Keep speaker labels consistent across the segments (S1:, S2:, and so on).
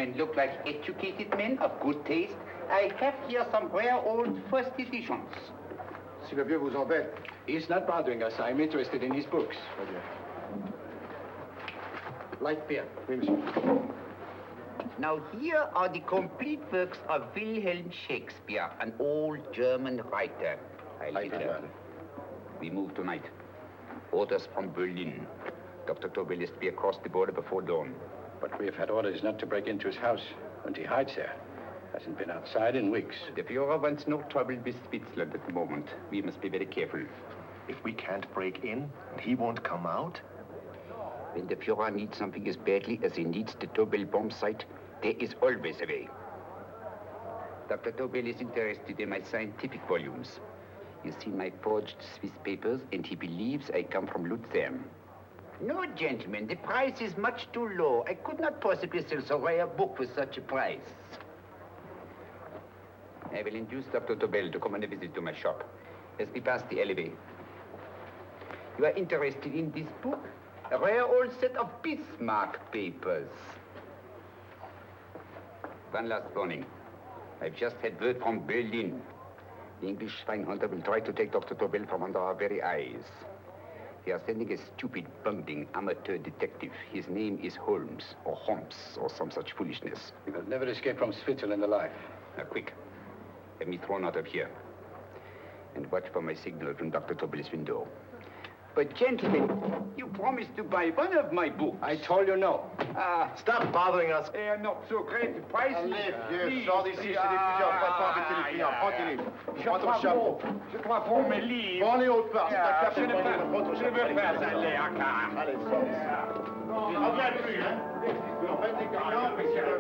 S1: gentlemen look like educated men of good taste, I have here some rare old first editions.
S2: Si le vieux vous embête.
S3: He's not bothering us. I'm interested in his books.
S2: Light beer. Oui, monsieur.
S1: Now, here are the complete works of Wilhelm Shakespeare, an old German writer. We move tonight. Orders from Berlin. Dr. Tobel is to be across the border before dawn.
S3: But we have had orders not to break into his house, and he hides there. Hasn't been outside in weeks.
S1: The Führer wants no trouble with Switzerland at the moment. We must be very careful.
S4: If we can't break in, and he won't come out?
S1: When the Führer needs something as badly as he needs the Tobel bomb site, there is always a way. Dr. Tobel is interested in my scientific volumes. He's seen my forged Swiss papers, and he believes I come from Lucerne. No, gentlemen, the price is much too low. I could not possibly sell so rare a book for such a price. I will induce Dr. Tobel to come on a visit to my shop as we pass the alleyway. You are interested in this book? A rare old set of Bismarck papers. One last warning. I've just had word from Berlin. The English swinehunter will try to take Dr. Tobel from under our very eyes. They are sending a stupid, bungling amateur detective. His name is Holmes, or some such foolishness.
S3: He will never escape from Switzerland alive.
S1: Now, quick. Have me thrown out of here. And watch for my signal from Dr. Tobel's window. But, gentlemen, you promised to buy one of my books.
S3: I told you no.
S4: Stop bothering us.
S1: They are not so great prices.
S2: Allez, vieux, sors d'ici, c'est d'étudiants. Pas embêter les clients. Tranquille. Prends ton chapeau.
S1: Je dois prendre mes livres.
S2: Prends les autres parts. C'est ta carte.
S1: Je ne veux pas aller à car.
S2: Allez, sors. Tu reviens plus, hein? En fait, les clients, mais c'est le...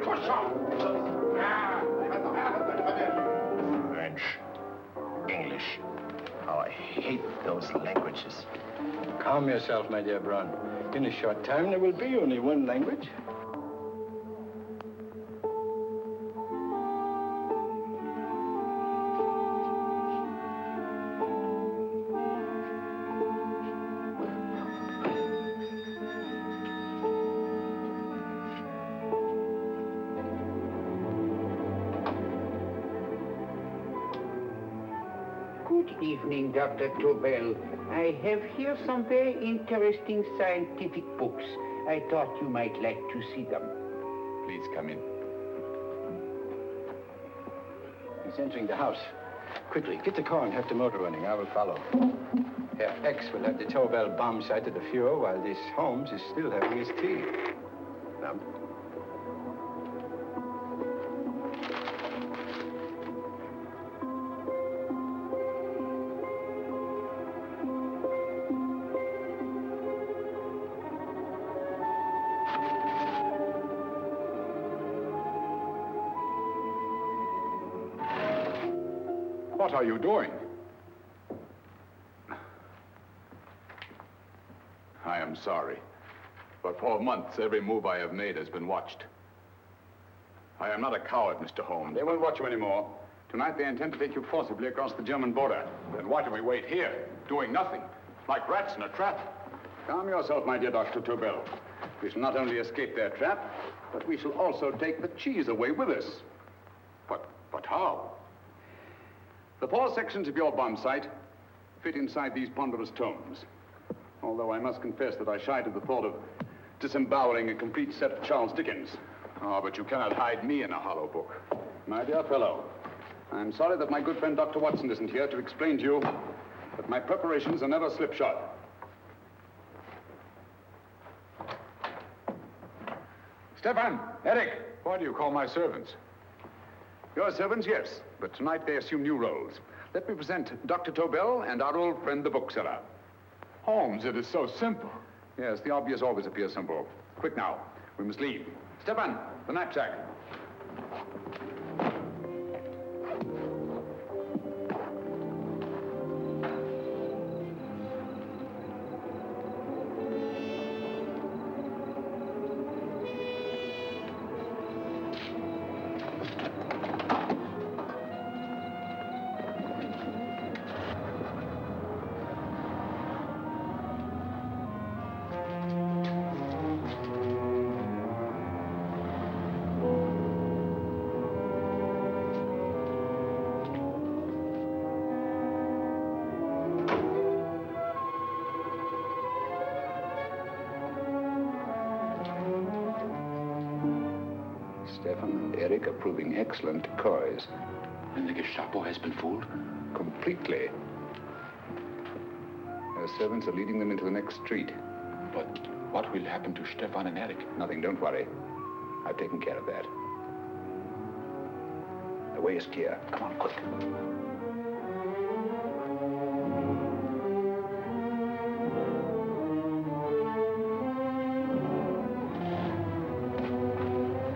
S1: Cochon!
S4: French. English. How I hate those languages.
S3: Calm yourself, my dear Brown. In a short time, there will be only one language.
S1: Good evening, Dr. Tobel. I have here some very interesting scientific books. I thought you might like to see them.
S5: Please come in.
S3: He's entering the house. Quickly, get the car and have the motor running. I will follow. Herr X will have the Tobel bomb site at the Führer while this Holmes is still having his tea. Now.
S5: What are you doing? I am sorry, but for months, every move I have made has been watched. I am not a coward, Mr. Holmes. They won't watch you anymore. Tonight, they intend to take you forcibly across the German border. Then why do we wait here, doing nothing, like rats in a trap? Calm yourself, my dear Dr. Tobel. We shall not only escape their trap, but we shall also take the cheese away with us. But how? The 4 sections of your bomb site fit inside these ponderous tomes. Although I must confess that I shied at the thought of disemboweling a complete set of Charles Dickens. Oh, but you cannot hide me in a hollow book. My dear fellow, I'm sorry that my good friend Dr. Watson isn't here to explain to you that my preparations are never slipshod. Stefan, Eric, why do you call my servants? Your servants, yes, but tonight they assume new roles. Let me present Dr. Tobel and our old friend, the bookseller. Holmes, it is so simple. Yes, the obvious always appears simple. Quick now, we must leave. Stefan, the knapsack. Stefan and Eric are proving excellent decoys.
S6: And the Gestapo has been fooled?
S5: Completely. Their servants are leading them into the next street.
S6: But what will happen to Stefan and Eric?
S5: Nothing, don't worry. I've taken care of that. The way is clear. Come on, quick.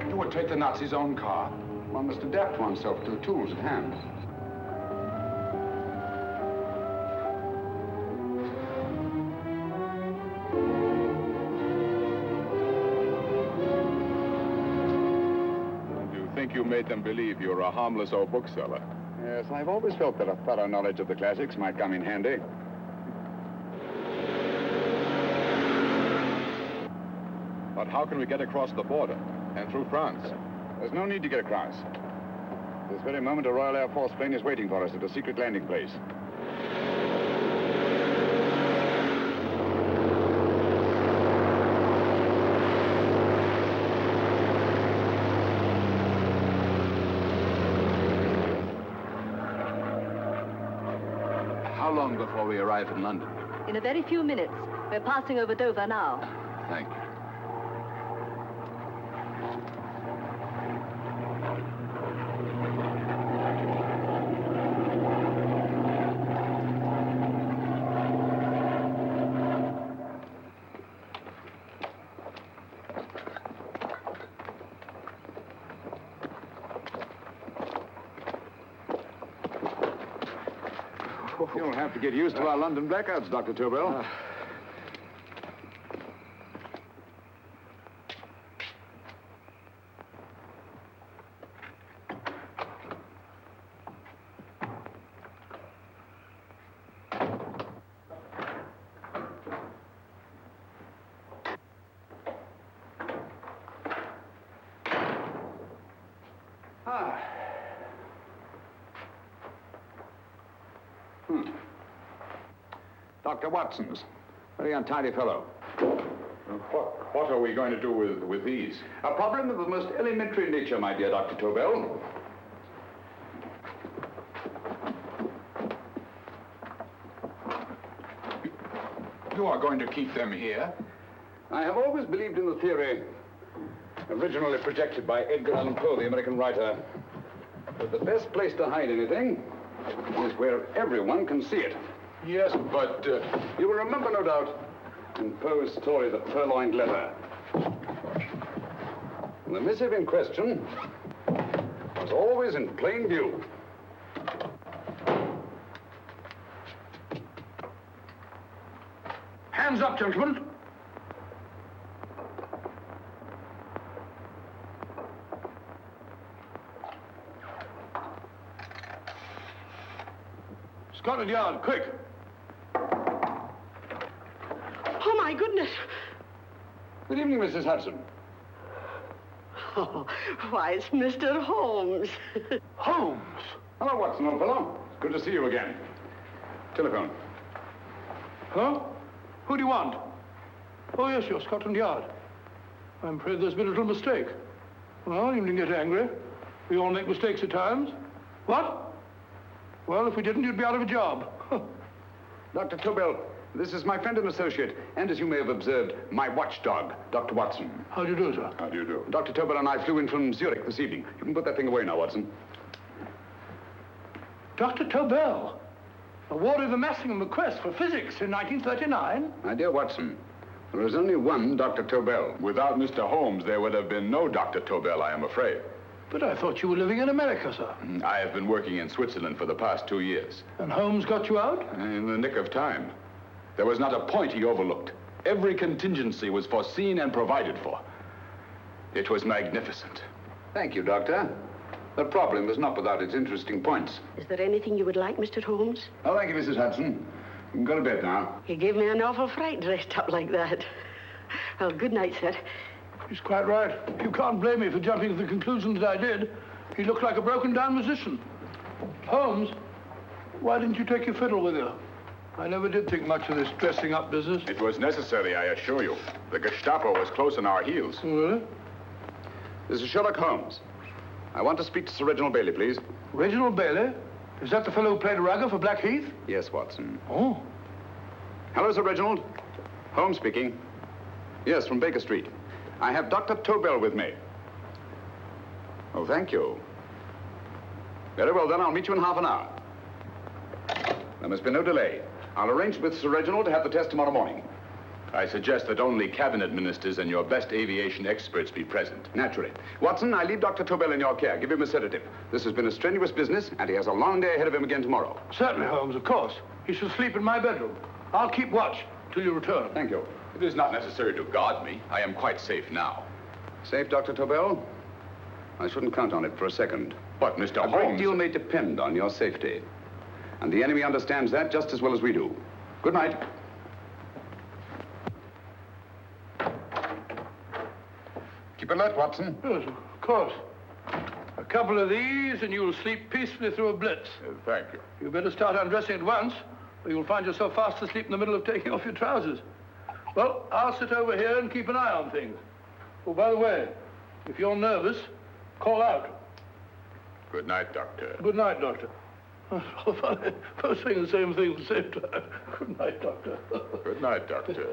S6: You would take the Nazis' own car.
S5: One must adapt oneself to the tools at hand.
S7: You made them believe you were a harmless old bookseller.
S5: Yes, I've always felt that a thorough knowledge of the classics might come in handy.
S7: But how can we get across the border and through France?
S5: There's no need to get across. This very moment, a Royal Air Force plane is waiting for us at a secret landing place.
S7: How long before we arrive in London?
S8: In a very few minutes. We're passing over Dover now.
S7: Thank you.
S5: You'll have to get used to our London blackouts, Dr. Tobel. Dr. Watson's. Very untidy fellow.
S7: What are we going to do with these?
S5: A problem of the most elementary nature, my dear Dr. Tobel.
S7: You are going to keep them here?
S5: I have always believed in the theory, originally projected by Edgar Allan Poe, the American writer, that the best place to hide anything is where everyone can see it.
S7: Yes, but...
S5: You will remember, no doubt, in Poe's story, The Purloined Letter. The missive in question was always in plain view.
S2: Hands up, gentlemen. Scotland Yard, quick.
S8: Oh, my goodness.
S5: Good evening, Mrs. Hudson.
S8: Oh, why, it's Mr. Holmes.
S2: Holmes.
S5: Hello, Watson, old fellow. It's good to see you again. Telephone.
S2: Huh? Who do you want? Oh, yes, you're Scotland Yard. I'm afraid there's been a little mistake. Well, you needn't get angry. We all make mistakes at times. What? Well, if we didn't, you'd be out of a job.
S5: Dr. Tobel, this is my friend and associate, and as you may have observed, my watchdog, Dr. Watson.
S2: How do you do, sir?
S5: How do you do? Dr. Tobel and I flew in from Zurich this evening. You can put that thing away now, Watson.
S2: Dr. Tobel, awarded the Massingham Bequest for physics in 1939.
S5: My dear Watson, there is only one Dr. Tobel.
S7: Without Mr. Holmes, there would have been no Dr. Tobel, I am afraid.
S2: But I thought you were living in America, sir.
S7: I have been working in Switzerland for the past 2 years.
S2: And Holmes got you out?
S7: In the nick of time. There was not a point he overlooked. Every contingency was foreseen and provided for. It was magnificent.
S5: Thank you, Doctor. The problem is not without its interesting points.
S8: Is there anything you would like, Mr. Holmes?
S5: Oh, thank you, Mrs. Hudson. You can go to bed now.
S8: You gave me an awful fright dressed up like that. Well, good night, sir.
S2: He's quite right. You can't blame me for jumping to the conclusion that I did. He looked like a broken-down musician. Holmes, why didn't you take your fiddle with you? I never did think much of this dressing-up business.
S7: It was necessary, I assure you. The Gestapo was close on our heels.
S2: Really?
S5: This is Sherlock Holmes. I want to speak to Sir Reginald Bailey, please.
S2: Reginald Bailey? Is that the fellow who played Rugger for Blackheath?
S5: Yes, Watson.
S2: Oh.
S5: Hello, Sir Reginald. Holmes speaking. Yes, from Baker Street. I have Dr. Tobel with me. Oh, thank you. Very well, then. I'll meet you in half an hour. There must be no delay. I'll arrange with Sir Reginald to have the test tomorrow morning. I suggest that only cabinet ministers and your best aviation experts be present. Naturally. Watson, I leave Dr. Tobel in your care. Give him a sedative. This has been a strenuous business, and he has a long day ahead of him again tomorrow.
S2: Certainly, Holmes, of course. He should sleep in my bedroom. I'll keep watch till you return.
S5: Thank you.
S7: It is not necessary to guard me. I am quite safe now.
S5: Safe, Dr. Tobel? I shouldn't count on it for a second.
S7: But, Mr.
S5: A
S7: Holmes...
S5: great deal may depend on your safety. And the enemy understands that just as well as we do. Good night. Keep alert, Watson.
S2: Yes, of course. A couple of these, and you'll sleep peacefully through a blitz.
S7: Thank you.
S2: You better start undressing at once, or you'll find yourself fast asleep in the middle of taking off your trousers. Well, I'll sit over here and keep an eye on things. Oh, by the way, if you're nervous, call out.
S7: Good night, Doctor.
S2: Good night, Doctor. Both saying the same thing at the same time. Good night, Doctor.
S7: Good night, Doctor.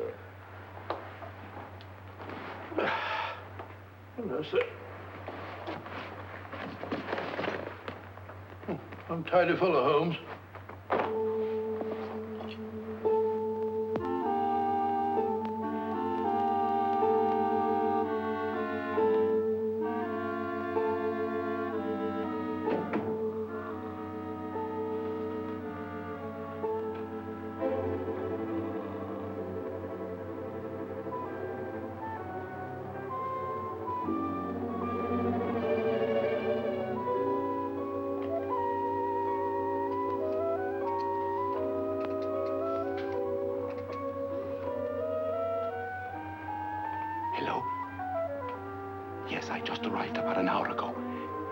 S2: Hello, sir. I'm tidy full of Holmes.
S6: Hello? Yes, I just arrived about an hour ago.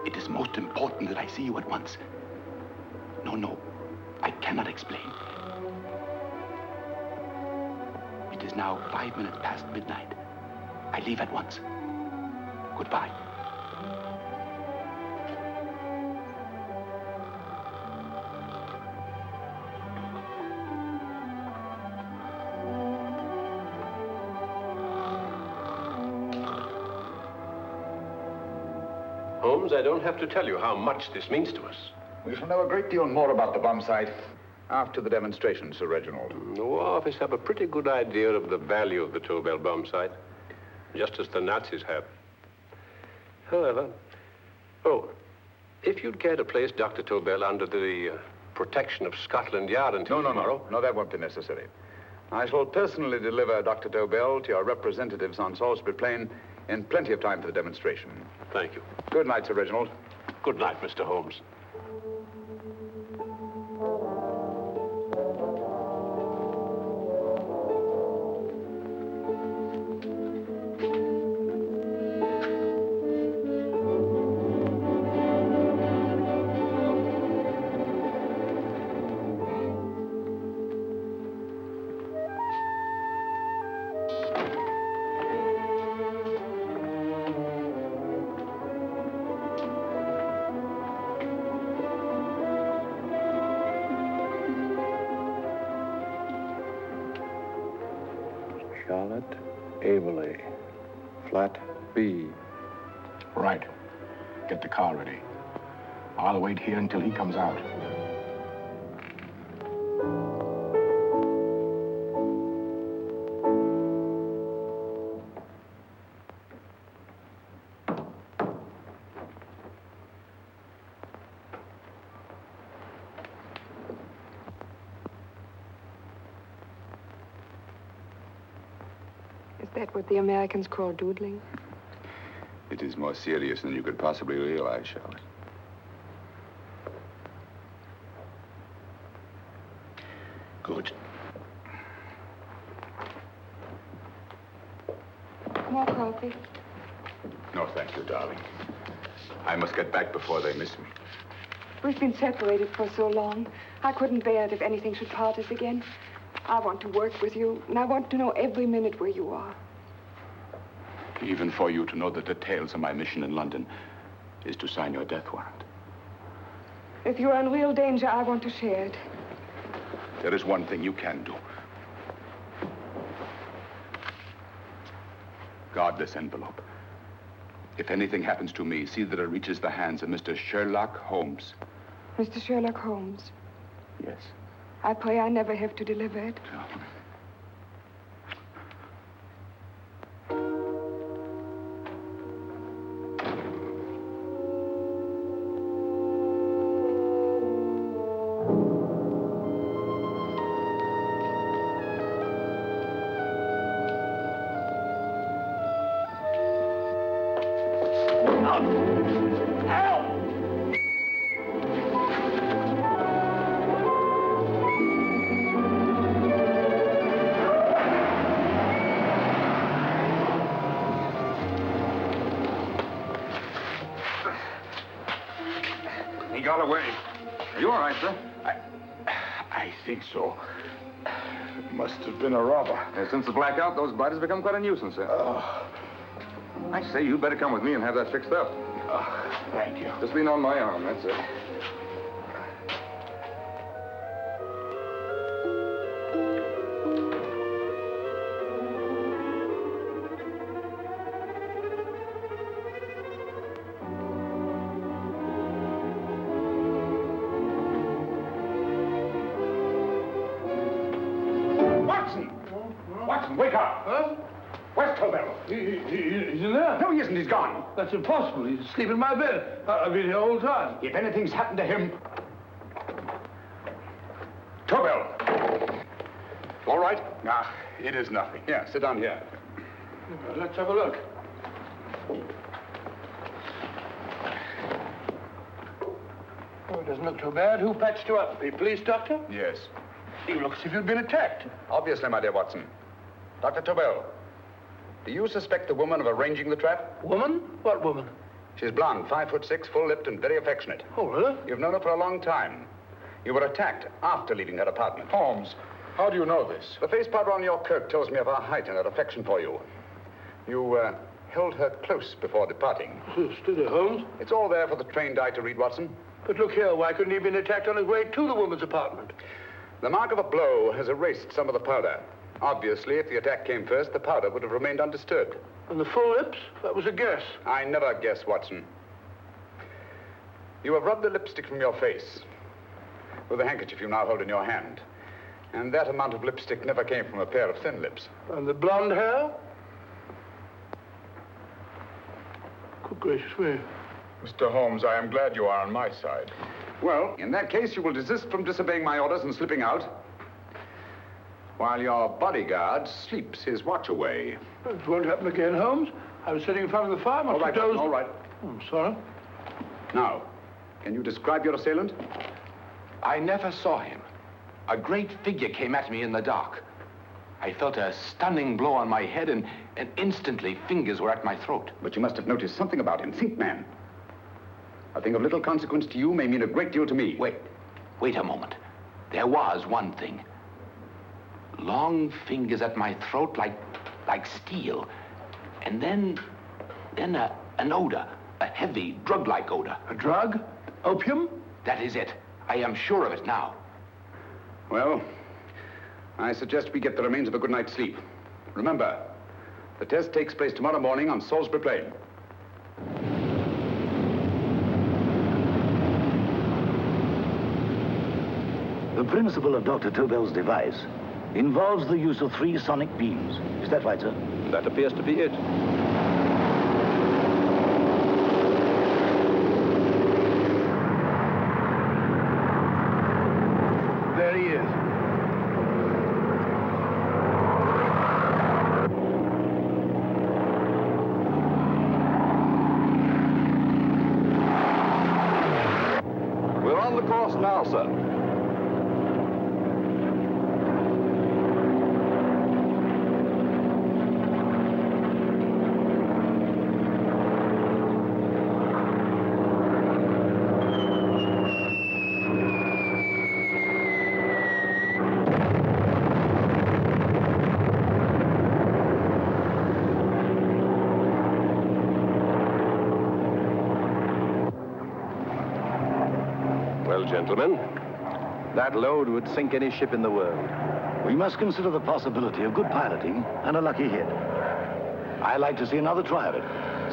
S6: It is most important that I see you at once. No, I cannot explain. It is now 5 minutes past midnight. I leave at once. Goodbye.
S9: Holmes, I don't have to tell you how much this means to us.
S5: We shall know a great deal more about the bomb site after the demonstration, Sir Reginald.
S9: The War Office have a pretty good idea of the value of the Tobel bomb site, just as the Nazis have. However, if you'd care to place Dr. Tobel under the protection of Scotland Yard until tomorrow...
S5: No, that won't be necessary. I shall personally deliver Dr. Tobel to your representatives on Salisbury Plain in plenty of time for the demonstration.
S9: Thank you.
S5: Good night, Sir Reginald.
S9: Good night, Mr. Holmes.
S10: Charlotte Averley, flat B.
S6: Right. Get the car ready. I'll wait here until he comes out.
S11: Is that what the Americans call doodling?
S5: It is more serious than you could possibly realize, Charlotte.
S6: Good.
S11: More coffee?
S5: No, thank you, darling. I must get back before they miss me.
S11: We've been separated for so long. I couldn't bear it if anything should part us again. I want to work with you, and I want to know every minute where you are.
S7: even for you to know the details of my mission in London, is to sign your death warrant.
S11: If you are in real danger, I want to share it.
S7: There is one thing you can do. Guard this envelope. If anything happens to me, see that it reaches the hands of Mr. Sherlock Holmes.
S11: Mr. Sherlock Holmes.
S7: Yes.
S11: I pray I never have to deliver it.
S5: He got away. Are you all right, sir? I think so. Must have been a robber.
S12: Since the blackout, those biters have become quite a nuisance, sir. I say, you'd better come with me and have that fixed up.
S5: Thank you.
S12: Just lean on my arm, that's it.
S2: Watson, wake up. Huh? Where's Tobel? He's in there.
S5: No, he isn't. He's gone.
S2: That's impossible. He's asleep in my bed. I've been here all the time.
S5: If anything's happened to him... Tobel!
S7: All right?
S5: Ah, it is nothing.
S7: Yeah, sit down here.
S2: Let's have a look. Oh, it doesn't look too bad. Who patched you up? The police doctor?
S7: Yes.
S2: You look as if you'd been attacked.
S7: Obviously, my dear Watson. Dr. Tobel, do you suspect the woman of arranging the trap?
S2: Woman? What woman?
S7: She's blonde, 5'6", full-lipped, and very affectionate.
S2: Oh, really?
S7: You've known her for a long time. You were attacked after leaving her apartment.
S5: Holmes, how do you know this?
S7: The face powder on your coat tells me of her height and her affection for you. You held her close before departing.
S2: Steady, Holmes.
S7: It's all there for the trained eye to read, Watson.
S2: But look here, why couldn't he have been attacked on his way to the woman's apartment?
S7: The mark of a blow has erased some of the powder. Obviously, if the attack came first, the powder would have remained undisturbed.
S2: And the full lips? That was a guess.
S7: I never guess, Watson. You have rubbed the lipstick from your face with the handkerchief you now hold in your hand. And that amount of lipstick never came from a pair of thin lips.
S2: And the blonde hair? Good gracious me.
S5: Mr. Holmes, I am glad you are on my side.
S7: Well, in that case, you will desist from disobeying my orders and slipping out, while your bodyguard sleeps his watch away.
S2: It won't happen again, Holmes. I was sitting in front of the fire.
S7: All right, Watson, all right.
S2: I'm sorry.
S7: Now, can you describe your assailant?
S6: I never saw him. A great figure came at me in the dark. I felt a stunning blow on my head, and instantly fingers were at my throat.
S7: But you must have noticed something about him. Think, man. A thing of little consequence to you may mean a great deal to me.
S6: Wait a moment. There was one thing. Long fingers at my throat like steel. And then an odor, a heavy, drug-like odor.
S2: A drug? Opium?
S6: That is it. I am sure of it now.
S7: Well, I suggest we get the remains of a good night's sleep. Remember, the test takes place tomorrow morning on Salisbury Plain.
S13: The principle of Dr. Tobel's device involves the use of 3 sonic beams. Is that right, sir?
S9: That appears to be it.
S2: There he is.
S12: We're on the course now, sir.
S9: Well, gentlemen, that load would sink any ship in the world.
S13: We must consider the possibility of good piloting and a lucky hit. I like to see another try of it.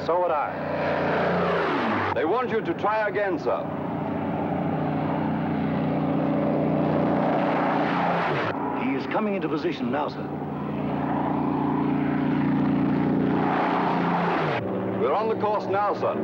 S14: So would I. They want you to try again, sir.
S13: He is coming into position now, sir.
S14: We're on the course now, sir.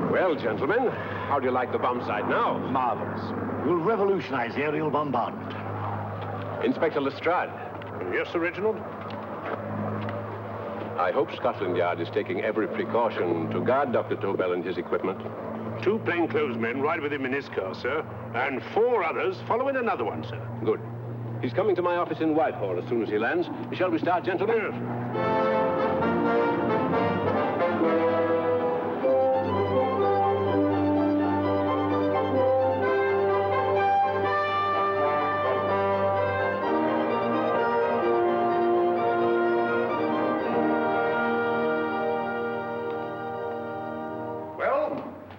S9: Well, gentlemen, how do you like the bomb sight now?
S13: Marvelous. We'll revolutionize aerial bombardment.
S9: Inspector Lestrade.
S15: Yes, Sir Reginald?
S9: I hope Scotland Yard is taking every precaution to guard Dr. Tobel and his equipment.
S15: 2 plainclothesmen ride with him in his car, sir, and 4 others follow in another one, sir.
S9: Good. He's coming to my office in Whitehall as soon as he lands. Shall we start, gentlemen?
S15: Yes.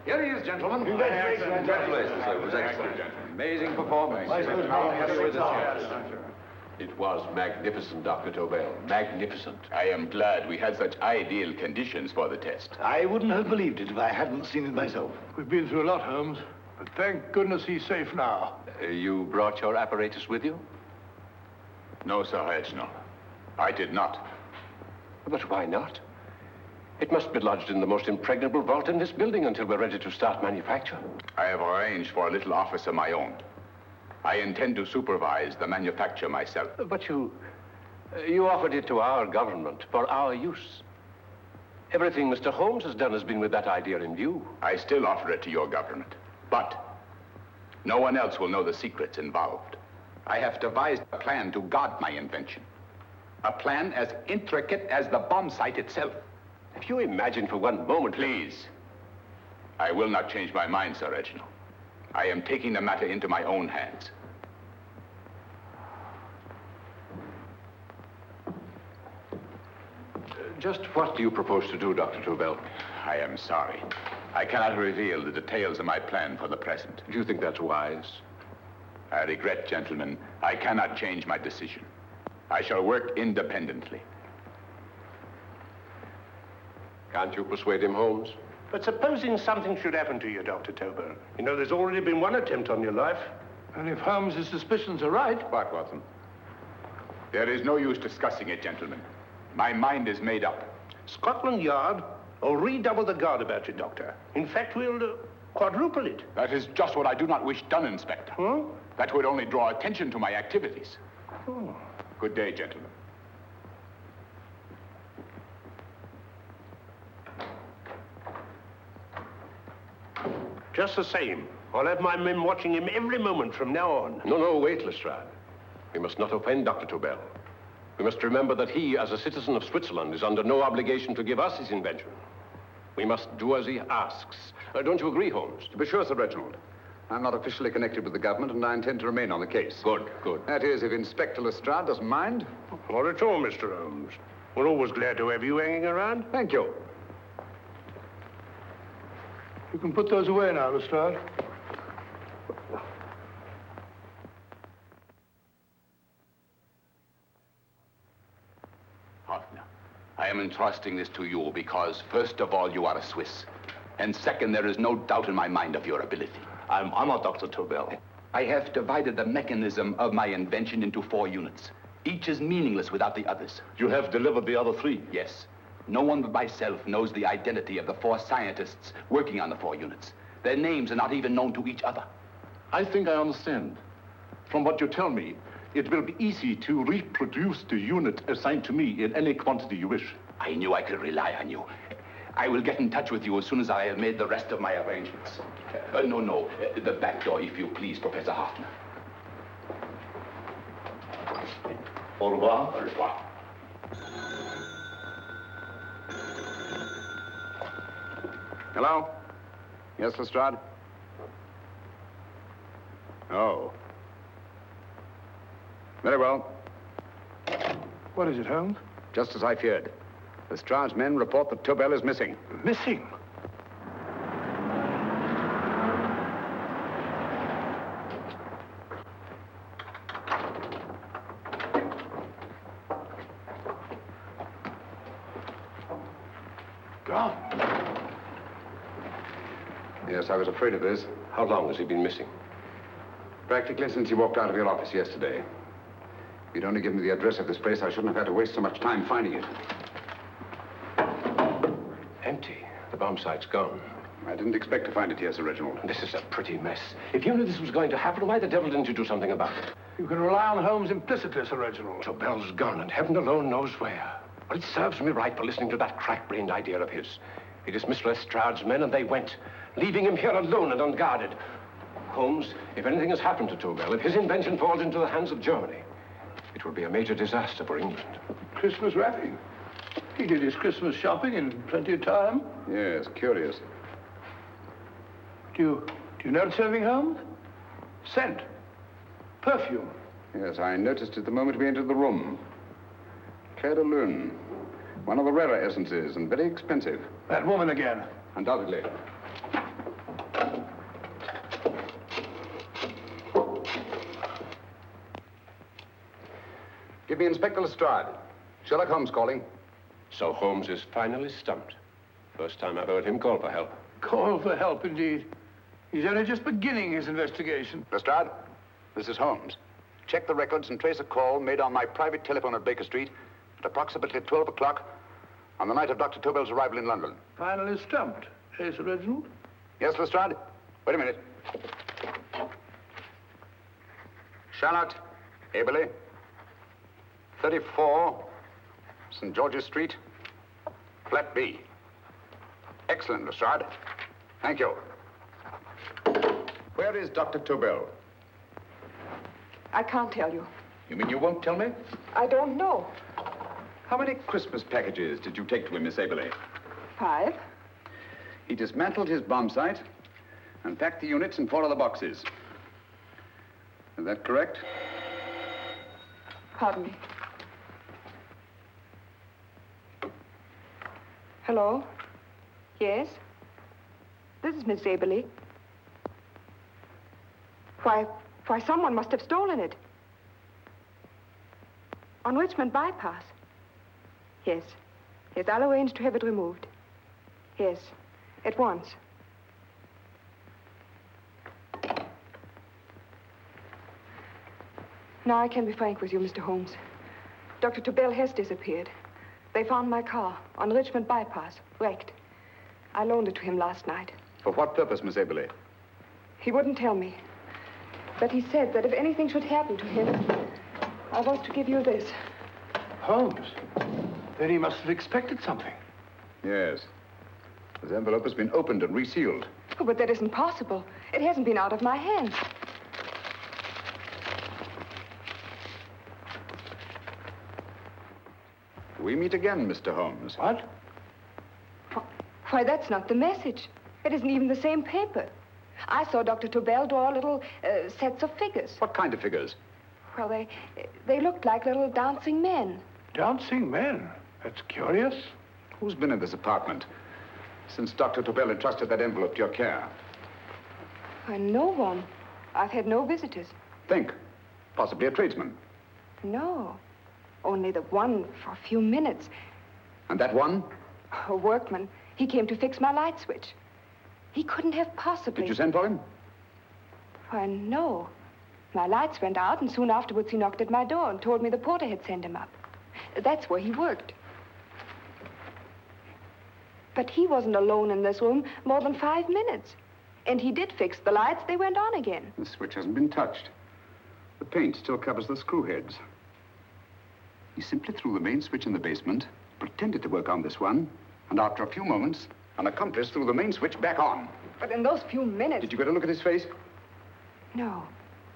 S12: Here he is, gentlemen.
S14: Congratulations, sir. It was excellent. Amazing performance.
S9: It was magnificent, Dr. Tobel. Magnificent.
S5: I am glad we had such ideal conditions for the test.
S13: I wouldn't have believed it if I hadn't seen it myself.
S2: We've been through a lot, Holmes, but thank goodness he's safe now.
S9: You brought your apparatus with you?
S5: No, Sir Reginald. I did not.
S9: But why not? It must be lodged in the most impregnable vault in this building until we're ready to start manufacture.
S5: I have arranged for a little office of my own. I intend to supervise the manufacture myself.
S9: But you offered it to our government for our use. Everything Mr. Holmes has done has been with that idea in view.
S5: I still offer it to your government, but no one else will know the secrets involved. I have devised a plan to guard my invention. A plan as intricate as the bomb sight itself.
S9: If you imagine for one moment...
S5: Please. I will not change my mind, Sir Reginald. I am taking the matter into my own hands.
S9: Just what do you propose to do, Dr. Tobel?
S5: I am sorry. I cannot reveal the details of my plan for the present.
S9: Do you think that's wise?
S5: I regret, gentlemen, I cannot change my decision. I shall work independently.
S9: Can't you persuade him, Holmes?
S15: But supposing something should happen to you, Dr. Tobel. You know, there's already been one attempt on your life.
S2: And if Holmes' suspicions are right...
S5: What, Watson? There is no use discussing it, gentlemen. My mind is made up.
S15: Scotland Yard will redouble the guard about you, Doctor. In fact, we'll quadruple it.
S5: That is just what I do not wish done, Inspector.
S15: Huh?
S5: That would only draw attention to my activities.
S15: Oh.
S5: Good day, gentlemen.
S15: Just the same, I'll have my men watching him every moment from now on.
S9: No, wait, Lestrade. We must not offend Dr. Tobel. We must remember that he, as a citizen of Switzerland, is under no obligation to give us his invention. We must do as he asks. Don't you agree, Holmes?
S12: To be sure, Sir Reginald. I'm not officially connected with the government, and I intend to remain on the case.
S9: Good, good.
S12: That is, if Inspector Lestrade doesn't mind.
S15: Not at all, Mr. Holmes. We're always glad to have you hanging around.
S12: Thank you.
S2: You can put those away now, Lestrade.
S5: Hoffner, I am entrusting this to you because, first of all, you are a Swiss. And second, there is no doubt in my mind of your ability.
S6: I'm honored, Dr. Tobel.
S5: I have divided the mechanism of my invention into 4 units. Each is meaningless without the others.
S6: You have delivered the other 3?
S5: Yes. No one but myself knows the identity of the 4 scientists working on the 4 units. Their names are not even known to each other.
S6: I think I understand. From what you tell me, it will be easy to reproduce the unit assigned to me in any quantity you wish.
S5: I knew I could rely on you. I will get in touch with you as soon as I have made the rest of my arrangements. No, the back door, if you please, Professor Hoffner.
S6: Au revoir.
S5: Au revoir. Hello? Yes, Lestrade? Oh. Very well.
S2: What is it, Holmes?
S5: Just as I feared. Lestrade's men report that Tobel is missing.
S2: Missing? Gone.
S5: Yes, I was afraid of this.
S9: How long has he been missing?
S5: Practically since he walked out of your office yesterday. If you'd only given me the address of this place, I shouldn't have had to waste so much time finding it.
S9: Empty. The bomb site's gone.
S5: I didn't expect to find it here, Sir Reginald.
S9: This is a pretty mess. If you knew this was going to happen, why the devil didn't you do something about it?
S2: You can rely on Holmes implicitly, Sir Reginald.
S9: Tobel's gone, and heaven alone knows where. Well, it serves me right for listening to that crack-brained idea of his. He dismissed Lestrade's men, and they went, leaving him here alone and unguarded. Holmes, if anything has happened to Tobel, if his invention falls into the hands of Germany, it will be a major disaster for England.
S2: Christmas wrapping. He did his Christmas shopping in plenty of time.
S5: Yes, curious.
S2: Do you notice anything, Holmes? Scent. Perfume.
S5: Yes, I noticed it the moment we entered the room. Claire de Lune. One of the rarer essences, and very expensive.
S2: That woman again.
S5: Undoubtedly. Give me Inspector Lestrade. Sherlock Holmes calling.
S9: So Holmes is finally stumped. First time I've heard him call for help.
S2: Call for help, indeed. He's only just beginning his investigation.
S5: Lestrade, this is Holmes. Check the records and trace a call made on my private telephone at Baker Street at approximately 12 o'clock on the night of Dr. Tobel's arrival in London.
S2: Finally stumped, eh, Sir Reginald?
S5: Yes, Lestrade? Wait a minute. Charlotte, Aberley, 34, St. George's Street, flat B. Excellent, Lestrade. Thank you. Where is Dr. Tobel?
S11: I can't tell you.
S5: You mean you won't tell me?
S11: I don't know.
S5: How many Christmas packages did you take to him, Miss Aberley?
S11: 5.
S5: He dismantled his bomb site and packed the units in 4 other boxes. Is that correct?
S11: Pardon me. Hello? Yes? This is Miss Aberley. Why, someone must have stolen it. On Richmond Bypass. Yes. Yes, I'll arrange to have it removed. Yes, at once. Now I can be frank with you, Mr. Holmes. Dr. Tobel has disappeared. They found my car on Richmond Bypass, wrecked. I loaned it to him last night.
S5: For what purpose, Miss Aberley?
S11: He wouldn't tell me. But he said that if anything should happen to him, I was to give you this.
S2: Holmes? Then he must have expected something.
S5: Yes. This envelope has been opened and resealed.
S11: Oh, but that isn't possible. It hasn't been out of my hands.
S5: We meet again, Mr. Holmes.
S2: What?
S11: Why, that's not the message. It isn't even the same paper. I saw Dr. Tobel draw little sets of figures.
S5: What kind of figures?
S11: Well, they looked like little dancing men.
S2: Dancing men? That's curious.
S5: Who's been in this apartment since Dr. Tobel entrusted that envelope to your care?
S11: No one. I've had no visitors.
S5: Think. Possibly a tradesman.
S11: No. Only the one for a few minutes.
S5: And that one?
S11: A workman. He came to fix my light switch. He couldn't have possibly...
S5: Did you send for him?
S11: Why, no. My lights went out, and soon afterwards he knocked at my door and told me the porter had sent him up. That's where he worked. But he wasn't alone in this room more than 5 minutes. And he did fix the lights. They went on again.
S5: The switch hasn't been touched. The paint still covers the screw heads. He simply threw the main switch in the basement, pretended to work on this one, and after a few moments, an accomplice threw the main switch back on.
S11: But in those few minutes...
S5: Did you get a look at his face?
S11: No,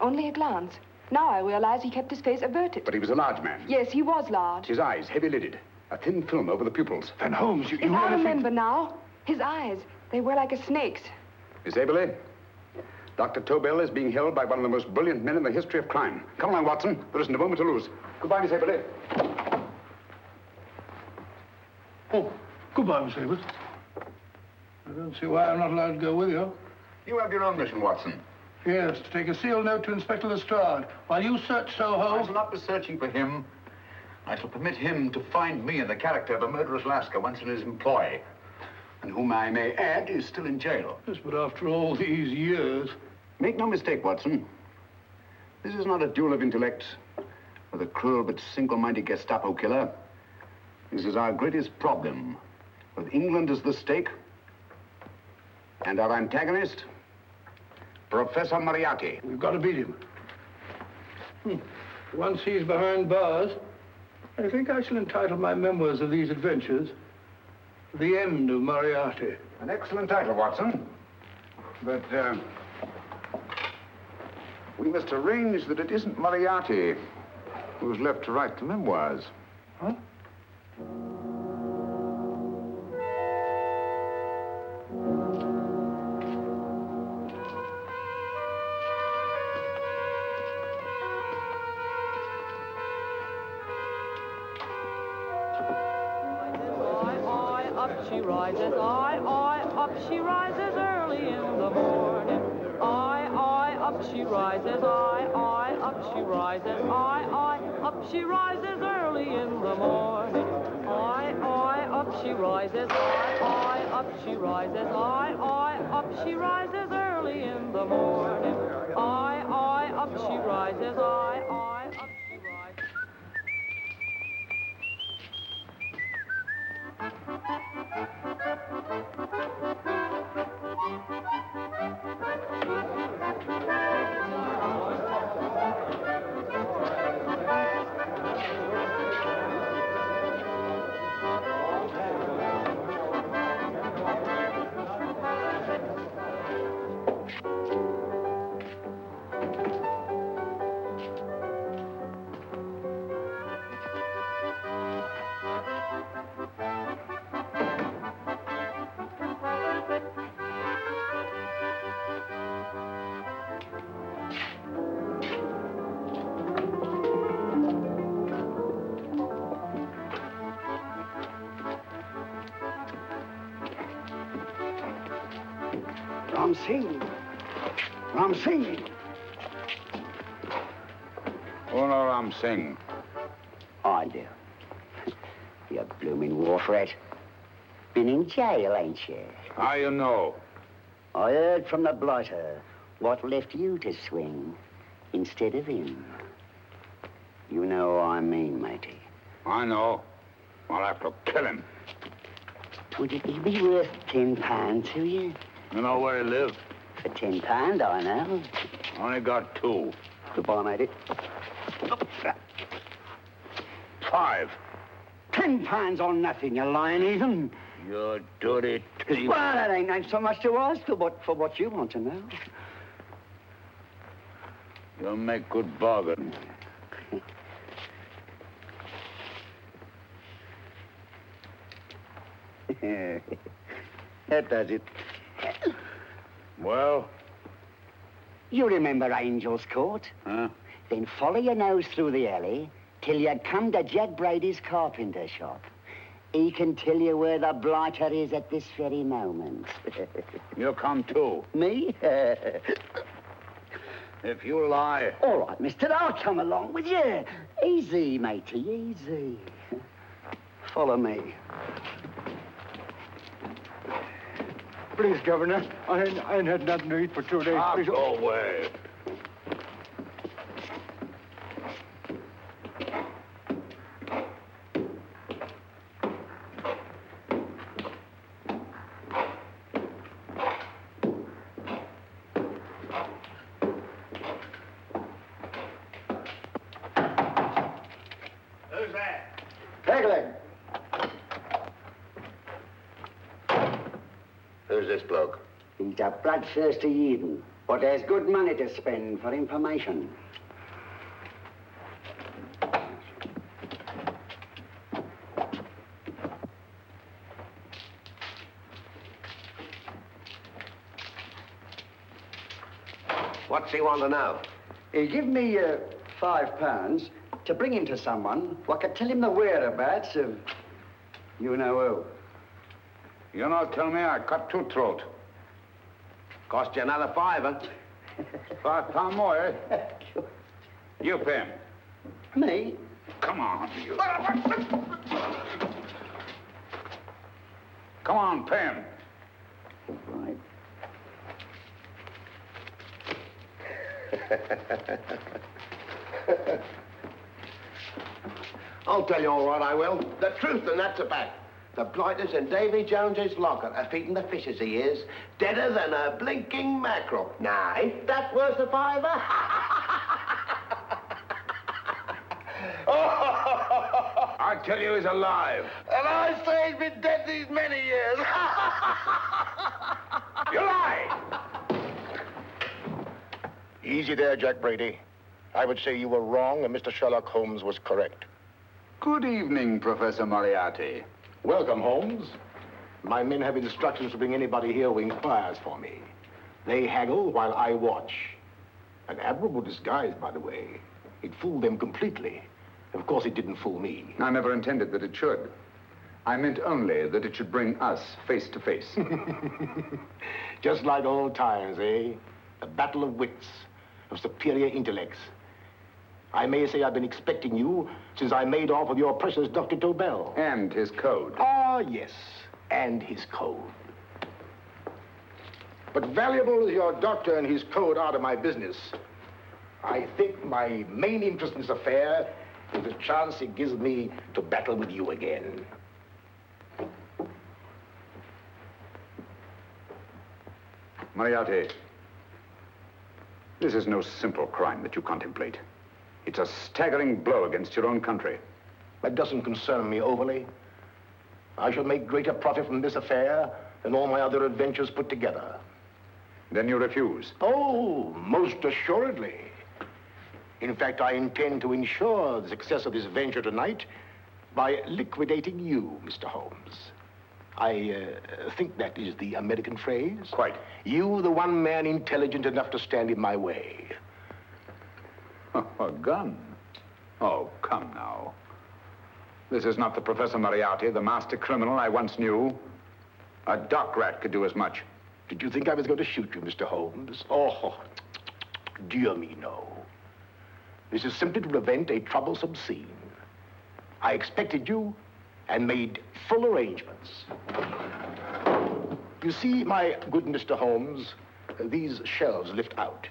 S11: only a glance. Now I realize he kept his face averted.
S5: But he was a large man.
S11: Yes, he was large.
S5: His eyes heavy-lidded, a thin film over the pupils.
S2: Then Holmes, you
S11: I remember now. His eyes, They were like a snake's.
S5: Miss Aberley, Dr. Tobel is being held by one of the most brilliant men in the history of crime. Come along, Watson. There isn't a moment to lose. Goodbye, Miss Aberley.
S2: Oh, goodbye, Miss Aberley. I don't see why I'm not allowed to go with you.
S5: You have your own mission, Watson.
S2: Yes, to take a sealed note to Inspector Lestrade while you search Soho.
S16: I shall not be searching for him. I shall permit him to find me in the character of a murderous Lascar once in his employ, and whom I may add is still in jail.
S2: Yes, but after all these years...
S16: Make no mistake, Watson. This is not a duel of intellects with a cruel but single-minded Gestapo killer. This is our greatest problem, with England as the stake, and our antagonist, Professor Moriarty.
S2: We've got to beat him. Once he's behind bars, I think I shall entitle my memoirs of these adventures The End of Moriarty.
S5: An excellent title, Watson. But, we must arrange that it isn't Moriarty who's left to write the memoirs.
S2: Huh?
S17: She rises, up she rises early in the morning. Up she rises, up she rises, up she rises early in the morning. Up she rises, up she rises, up she rises early in the morning. Up she rises, up she rises.
S1: Ram Singh.
S5: Oh, no, Ram Singh.
S1: I do. You blooming wharf rat. Been in jail, ain't you?
S5: How you know?
S1: I heard from the blighter what left you to swing instead of him. You know what I mean, matey.
S5: I know. I'll have to kill him.
S1: Would it be worth £10 to you?
S5: You know where he lives?
S1: For £10, I know.
S5: Only got 2.
S1: Goodbye, matey.
S5: 5.
S1: £10 on nothing, you lying heathen.
S5: You dirty thief.
S1: Well, that ain't so much to ask for what you want to know.
S5: You'll make good bargain.
S1: That does it.
S5: Well?
S1: You remember Angel's Court?
S5: Huh?
S1: Then follow your nose through the alley till you come to Jack Brady's carpenter shop. He can tell you where the blighter is at this very moment.
S5: You come too.
S1: Me?
S5: If you lie...
S1: All right, mister, I'll come along with you. Easy, matey, easy. Follow me.
S3: Please, Governor, I ain't had nothing to eat for 2 days.
S5: Please. Go away.
S16: Who's that?
S1: Pegleg.
S16: Who's this bloke?
S1: He's a bloodthirsty heathen, but there's good money to spend for information.
S18: What's he want to know?
S19: He give me £5 to bring him to someone who could tell him the whereabouts of you know who.
S5: You not tell me I cut two throat.
S18: Cost you another £5.
S5: £5 more, eh? You, Pham.
S19: Me?
S5: Come on, you. Come on, Pham.
S19: Right.
S18: I'll tell you all right, I will. The truth, and that's a fact. The blighters in Davy Jones's locker are feeding the fishes, he is. Deader than a blinking mackerel. Now, ain't that worth a £5?
S5: I tell you he's alive.
S18: And I say he's been dead these many years.
S5: You lie!
S4: Easy there, Jack Brady. I would say you were wrong and Mr. Sherlock Holmes was correct.
S16: Good evening, Professor Moriarty.
S4: Welcome, Holmes. My men have instructions to bring anybody here who inquires for me. They haggle while I watch. An admirable disguise, by the way. It fooled them completely. Of course, it didn't fool me.
S16: I never intended that it should. I meant only that it should bring us face to face.
S4: Just like old times, eh? A battle of wits, of superior intellects. I may say I've been expecting you since I made off with your precious Dr. Tobel.
S16: And his code.
S4: Ah, yes, and his code. But valuable as your doctor and his code are to my business, I think my main interest in this affair is the chance it gives me to battle with you again.
S16: Moriarty, this is no simple crime that you contemplate. It's a staggering blow against your own country.
S4: That doesn't concern me overly. I shall make greater profit from this affair than all my other adventures put together.
S16: Then you refuse?
S4: Oh, most assuredly. In fact, I intend to ensure the success of this venture tonight by liquidating you, Mr. Holmes. I think that is the American phrase.
S16: Quite.
S4: You, the one man intelligent enough to stand in my way.
S16: A gun? Oh, come now. This is not the Professor Moriarty, the master criminal I once knew. A dock rat could do as much.
S4: Did you think I was going to shoot you, Mr. Holmes? Oh, dear me, no. This is simply to prevent a troublesome scene. I expected you and made full arrangements. You see, my good Mr. Holmes, these shelves lift out.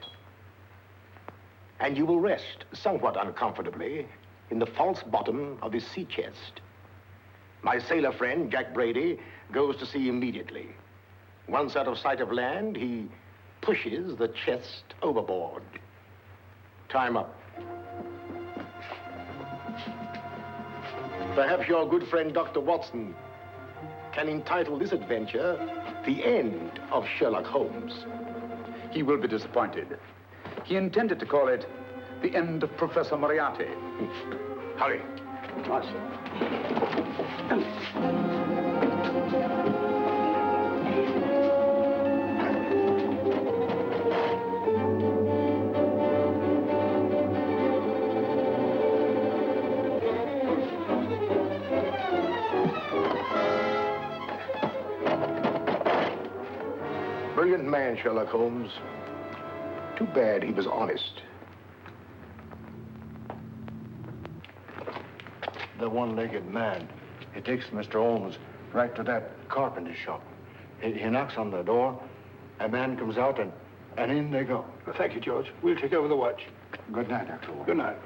S4: And you will rest somewhat uncomfortably in the false bottom of this sea chest. My sailor friend, Jack Brady, goes to sea immediately. Once out of sight of land, he pushes the chest overboard. Time up. Perhaps your good friend, Dr. Watson, can entitle this adventure The End of Sherlock Holmes.
S16: He will be disappointed. He intended to call it The End of Professor Moriarty.
S4: Hurry. Brilliant man, Sherlock Holmes. Too bad he was honest.
S10: The one-legged man. He takes Mr. Holmes right to that carpenter shop. He knocks on the door. A man comes out, and in they go.
S2: Well, thank you, George. We'll take over the watch.
S10: Good night, Dr. Holmes.
S2: Good night.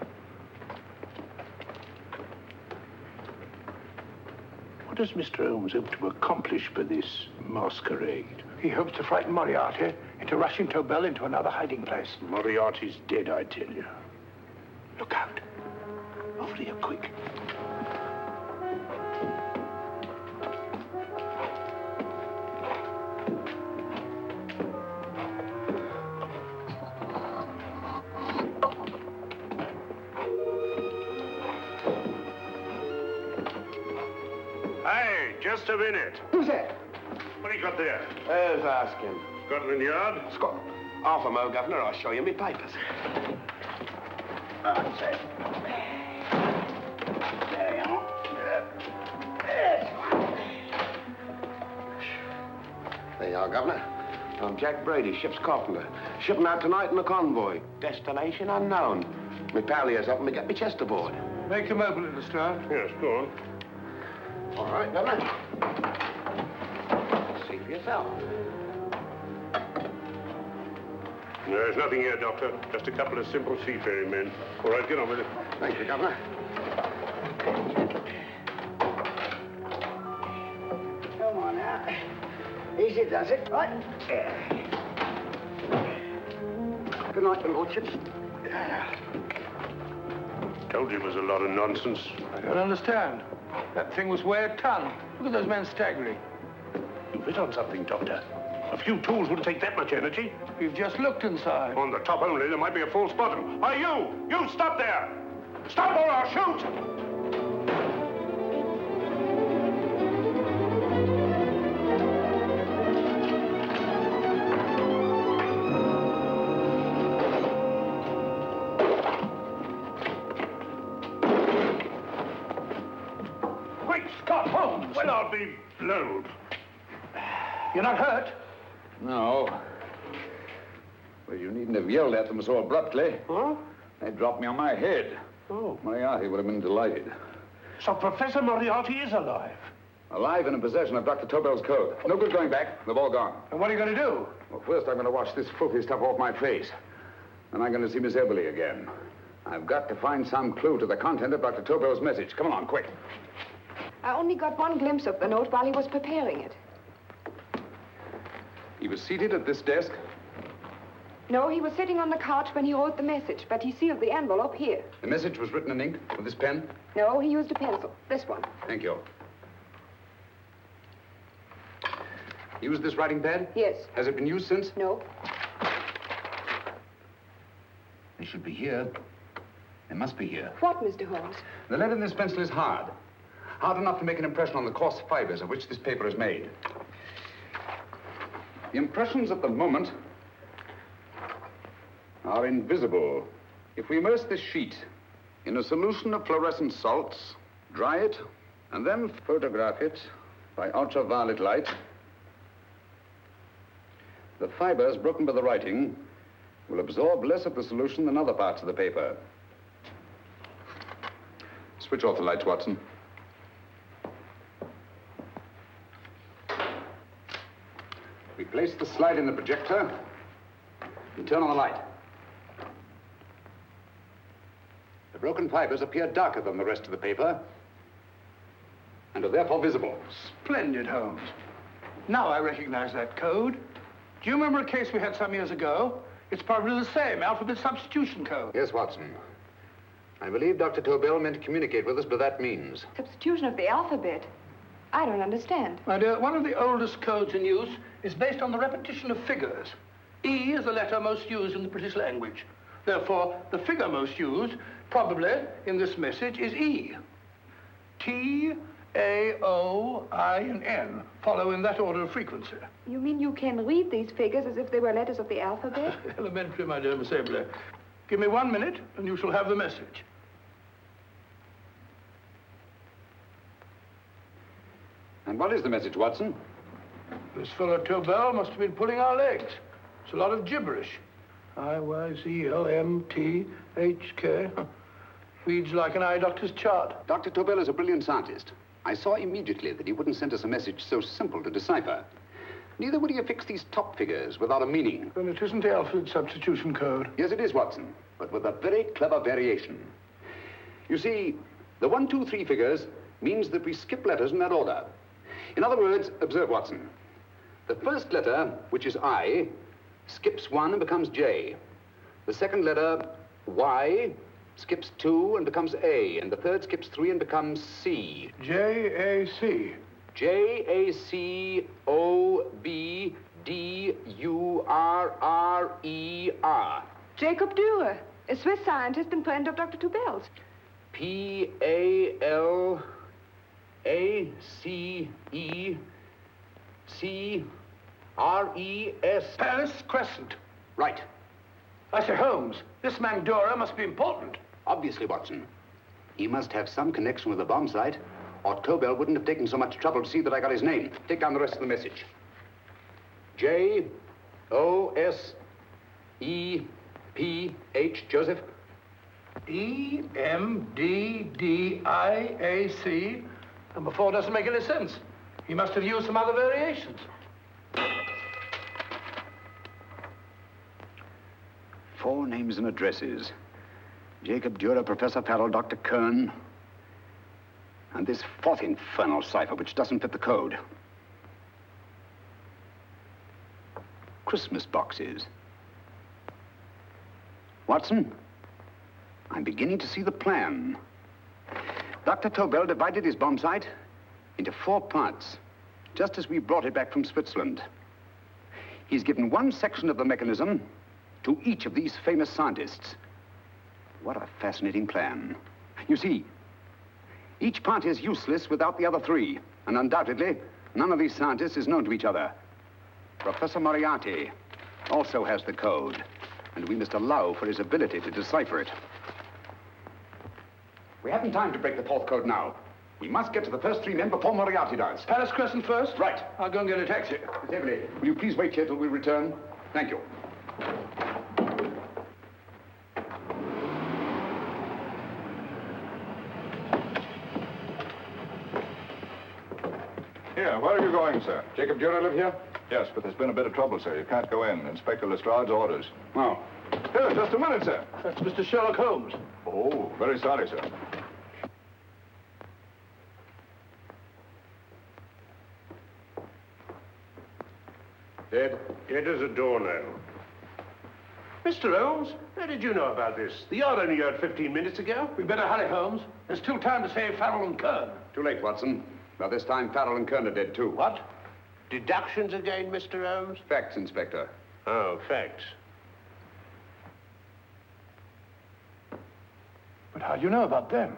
S2: What does Mr. Holmes hope to accomplish by this masquerade? He hopes to frighten Moriarty into rushing Tobel into another hiding place. Moriarty's dead, I tell you. Look out. Over here, quick.
S15: Hey, just a minute.
S19: Who's that?
S15: What do you got there?
S19: Let's ask him.
S15: Scotland Yard?
S19: Scotland.
S15: Half a mo, Governor. I'll show you my papers.
S19: That's it. There you are.
S18: There you are, Governor. I'm Jack Brady, ship's carpenter. Shipping out tonight in a convoy. Destination unknown. My pal here's helping me get my chest aboard.
S2: Make him open it, Lestrade.
S15: Yes, go on.
S18: All right, Governor. See for yourself.
S15: There's nothing here, Doctor. Just a couple of simple seafaring men. All right, get on with it.
S18: Thank you, Governor.
S19: Come on now. Easy does it, right? Good night, your lordships.
S15: Told you it was a lot of nonsense.
S2: I don't understand. That thing was weighed a ton. Look at those men staggering.
S15: You've hit on something, Doctor. A few tools wouldn't take that much energy.
S2: We've just looked inside.
S15: On the top only, there might be a false bottom. Hey, you! You stop there! Stop or I'll shoot!
S2: Great Scott, Holmes!
S15: Well, I'll be blowed.
S2: You're not hurt?
S5: No. Well, you needn't have yelled at them so abruptly.
S15: Huh?
S5: They dropped me on my head.
S15: Oh.
S5: Moriarty would have been delighted.
S15: So Professor Moriarty is alive?
S5: Alive and in possession of Dr. Tobel's code. No good going back. They've all gone.
S2: And what are you going to do?
S5: Well, first I'm going to wash this filthy stuff off my face. Then I'm going to see Miss Eberly again. I've got to find some clue to the content of Dr. Tobel's message. Come along, quick.
S11: I only got one glimpse of the note while he was preparing it.
S5: He was seated at this desk.
S11: No, he was sitting on the couch when he wrote the message, but he sealed the envelope here.
S5: The message was written in ink with this pen?
S11: No, he used a pencil. This one.
S5: Thank you. Used this writing pad?
S11: Yes.
S5: Has it been used since?
S11: No.
S5: They should be here. They must be here.
S11: What, Mr. Holmes?
S5: The lead in this pencil is hard. Hard enough to make an impression on the coarse fibers of which this paper is made. The impressions at the moment are invisible. If we immerse this sheet in a solution of fluorescent salts, dry it, and then photograph it by ultraviolet light, the fibers broken by the writing will absorb less of the solution than other parts of the paper. Switch off the lights, Watson. We place the slide in the projector and turn on the light. The broken fibers appear darker than the rest of the paper and are therefore visible.
S2: Splendid, Holmes. Now I recognize that code. Do you remember a case we had some years ago? It's probably the same, alphabet substitution code.
S5: Yes, Watson. I believe Dr. Tobel meant to communicate with us by that means.
S11: Substitution of the alphabet? I don't understand.
S2: My dear, one of the oldest codes in use is based on the repetition of figures. E is the letter most used in the British language. Therefore, the figure most used, probably, in this message is E. T, A, O, I, and N follow in that order of frequency.
S11: You mean you can read these figures as if they were letters of the alphabet?
S2: Elementary, my dear Miss Eberly. Give me 1 minute, and you shall have the message.
S5: And what is the message, Watson?
S2: This fellow Tobel must have been pulling our legs. It's a lot of gibberish. I-Y-Z-L-M-T-H-K. Reads like an eye doctor's chart.
S5: Dr. Tobel is a brilliant scientist. I saw immediately that he wouldn't send us a message so simple to decipher. Neither would he affix these top figures without a meaning.
S2: Then it isn't the alphabet substitution code.
S5: Yes, it is, Watson, but with a very clever variation. You see, the 1, 2, 3 figures means that we skip letters in that order. In other words, observe, Watson. The first letter, which is I, skips 1 and becomes J. The second letter, Y, skips 2 and becomes A. And the third skips 3 and becomes C.
S2: J-A-C.
S5: J-A-C-O-B-D-U-R-R-E-R.
S11: Jacob Dürer, a Swiss scientist and friend of Dr. Tobel's.
S5: P-A-L-A-C-E-C-R-E-S.
S2: Paris Crescent.
S1: Right.
S15: I say, Holmes, this man Dora must be important.
S1: Obviously, Watson. He must have some connection with the bomb site, or Tobel wouldn't have taken so much trouble to see that I got his name. Take down the rest of the message. J-O-S-E-P-H, Joseph.
S2: E-M-D-D-I-A-C. Number 4 doesn't make any sense. He must have used some other variations.
S1: 4 names and addresses. Jacob Dürer, Professor Farrell, Dr. Kern. And this 4th infernal cipher, which doesn't fit the code. Christmas boxes. Watson, I'm beginning to see the plan. Dr. Tobel divided his bomb site into 4 parts, just as we brought it back from Switzerland. He's given one section of the mechanism to each of these famous scientists. What a fascinating plan. You see, each part is useless without the other 3, and undoubtedly, none of these scientists is known to each other. Professor Moriarty also has the code, and we must allow for his ability to decipher it. We haven't time to break the 4th code now. We must get to the first 3 men before Moriarty does.
S2: Palace Crescent first?
S1: Right.
S2: I'll go and get a taxi.
S1: Miss Everly, will you please wait here till we return? Thank you.
S12: Here, where are you going, sir? Jacob Dürer live here? Yes, but there's been a bit of trouble, sir. You can't go in. Inspector Lestrade's orders.
S1: Oh.
S12: Here, just a minute, sir.
S2: That's Mr. Sherlock Holmes.
S12: Oh, very sorry, sir.
S15: Dead? Dead as a doornail. Mr. Holmes, how did you know about this? The yard only heard 15 minutes ago.
S2: We better hurry, Holmes. There's still time to save Farrell and Kern.
S1: Too late, Watson. By this time, Farrell and Kern are dead, too.
S15: What? Deductions again, Mr. Holmes?
S1: Facts, Inspector.
S15: Oh, facts.
S2: But how do you know about them?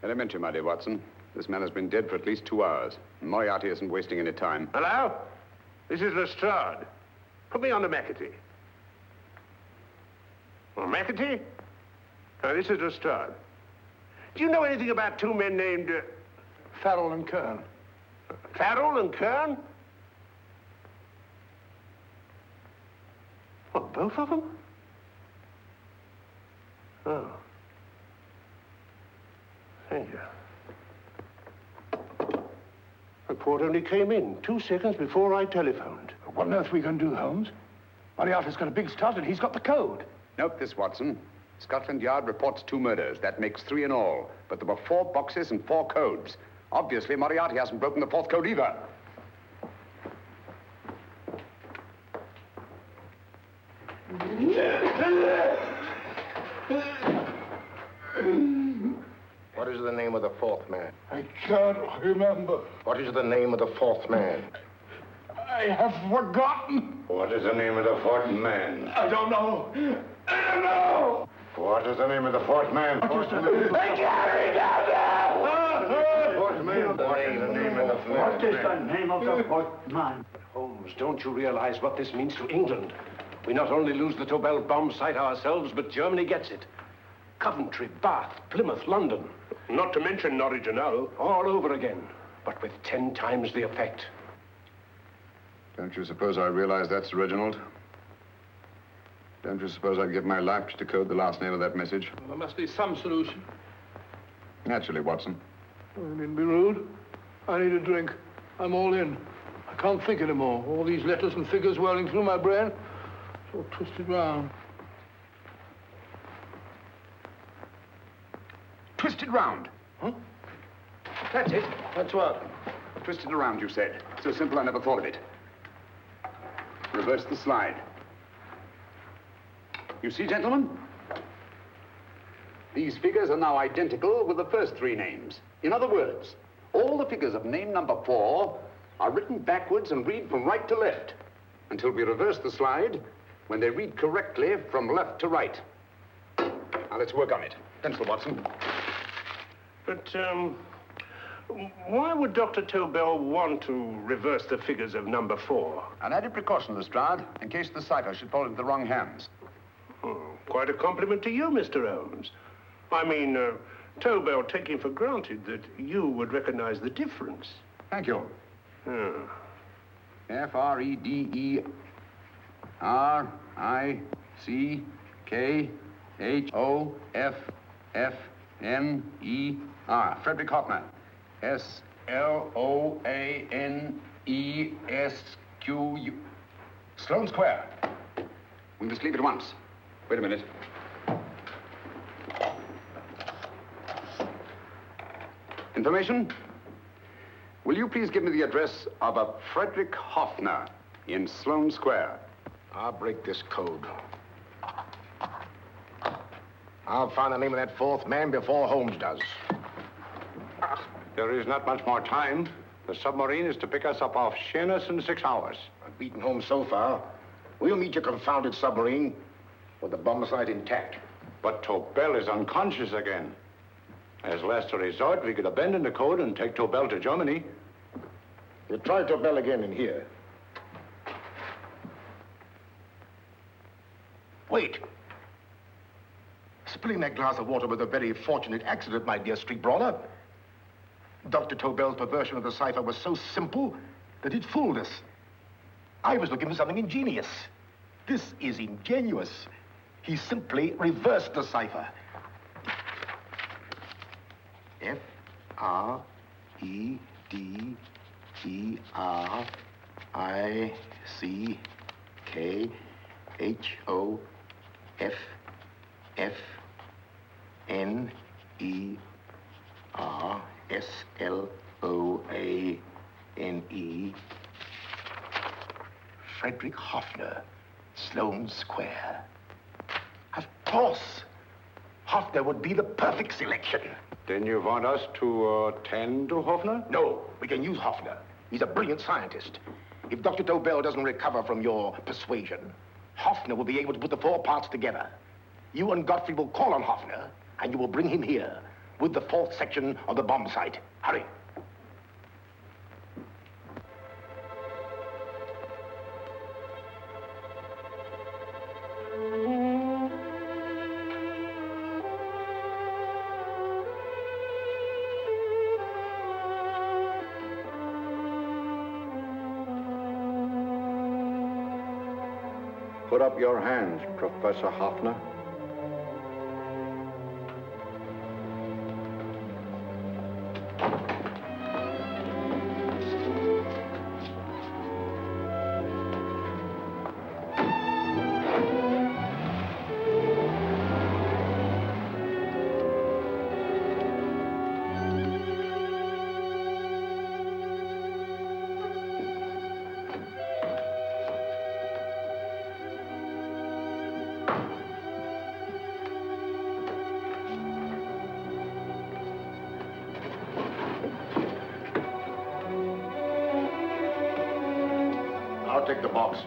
S1: Elementary, my dear Watson. This man has been dead for at least 2 hours. Moriarty isn't wasting any time.
S15: Hello? This is Lestrade. Put me on to McAtee. Well, McAtee? This is Lestrade. Do you know anything about 2 men named...
S2: Farrell and Kern.
S15: Farrell and Kern? What, both of them? Oh. Thank you. Report only came in 2 seconds before I telephoned.
S2: What on earth are we going to do, Holmes? Moriarty's got a big start and he's got the code.
S1: Note this, Watson. Scotland Yard reports 2 murders. That makes 3 in all. But there were 4 boxes and 4 codes. Obviously, Moriarty hasn't broken the 4th code either.
S9: What is the name of the 4th man?
S2: I can't remember.
S9: What is the name of the 4th man?
S2: I have forgotten.
S10: What is the name of the 4th man?
S2: I don't know. I don't know.
S10: What is the name of the 4th man?
S2: I can't remember.
S10: Fourth man. What is the name of the 4th man?
S19: What is the name of the 4th man?
S15: Holmes, don't you realize what this means to England? We not only lose the Tobel bomb site ourselves, but Germany gets it. Coventry, Bath, Plymouth, London. Not to mention Norwich and Hull. All over again, but with 10 times the effect.
S5: Don't you suppose I realize that's Reginald? Don't you suppose I'd give my life to decode the last name of that message?
S2: Well, there must be some solution.
S5: Naturally, Watson.
S2: I needn't be rude. I need a drink. I'm all in. I can't think anymore. All these letters and figures whirling through my brain. It's all twisted round.
S1: Twisted round.
S2: Huh?
S1: That's it.
S2: That's what?
S1: Twisted around, you said. So simple, I never thought of it. Reverse the slide. You see, gentlemen? These figures are now identical with the first 3 names. In other words, all the figures of name number 4 are written backwards and read from right to left until we reverse the slide when they read correctly from left to right. Now, let's work on it. Pencil, Watson.
S15: But, Why would Dr. Tobel want to reverse the figures of number 4?
S5: An added precaution, Lestrade, in case the cipher should fall into the wrong hands.
S15: Oh, quite a compliment to you, Mr. Holmes. I mean, Tobel taking for granted that you would recognize the difference.
S5: Thank you. Frederick-Hoffner. Frederick Hoffner. S-L-O-A-N-E-S-Q-U. Sloane Square. We must leave at once. Wait a minute. Information? Will you please give me the address of a Frederick Hoffner in Sloane Square?
S4: I'll break this code. I'll find the name of that fourth man before Holmes does.
S10: There is not much more time. The submarine is to pick us up off Sheerness in 6 hours.
S4: I've beaten Holmes so far. We'll meet your confounded submarine with the bomb site intact.
S10: But Tobel is unconscious again. As last resort, we could abandon the code and take Tobel to Germany.
S4: We'll try Tobel again in here. Wait. Spilling that glass of water was a very fortunate accident, my dear street brawler. Dr. Tobel's perversion of the cipher was so simple that it fooled us. I was looking for something ingenious. This is ingenuous. He simply reversed the cipher. F-R-E-D-E-R-I-C-K-H-O-F-N-E-R-S-L-O-A-N-E. Frederick Hoffner, Sloane Square. Of course. Hoffner would be the perfect selection.
S10: Then you want us to tend to Hoffner?
S4: No, we can use Hoffner. He's a brilliant scientist. If Dr. Tobel doesn't recover from your persuasion, Hoffner will be able to put the 4 parts together. You and Godfrey will call on Hoffner, and you will bring him here with the 4th section of the bomb site. Hurry.
S10: Put up your hands, Professor Hoffner.
S4: I'll take the box.